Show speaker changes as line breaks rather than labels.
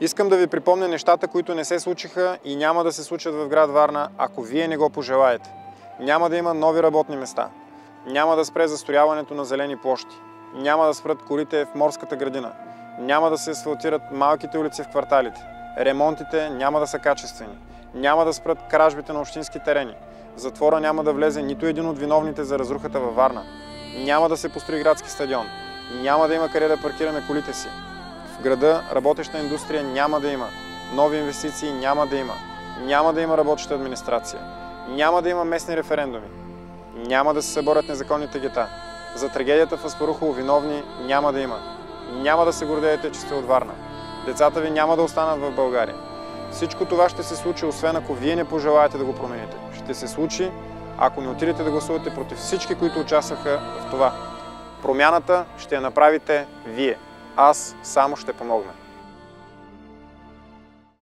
Искам да ви припомня нещата, които не се случиха и няма да се случат в град Варна, ако вие не го пожелаете. Няма да има нови работни места. Няма да спре застрояването на зелени площи. Няма да спрат колите в морската градина. Няма да се асфалтират малките улици в кварталите. Ремонтите няма да са качествени. Няма да спрат кражбите на общински терени. В затвора няма да влезе нито един от виновните за разрухата във Варна. Няма да се построи градски стадион. Няма да има къде да паркираме колите си. В града работеща индустрия няма да има. Нови инвестиции няма да има. Няма да има работеща администрация. Няма да има местни референдуми. Няма да се съборят незаконните гета. За трагедията в Аспарухово виновни няма да има. Няма да се гордеете, че сте от Варна. Децата ви няма да останат в България. Всичко това ще се случи, освен ако вие не пожелаете да го промените. Ще се случи, ако не отидете да гласувате против всички, които участваха в това. Промяната ще я направите вие. Аз само ще помогна.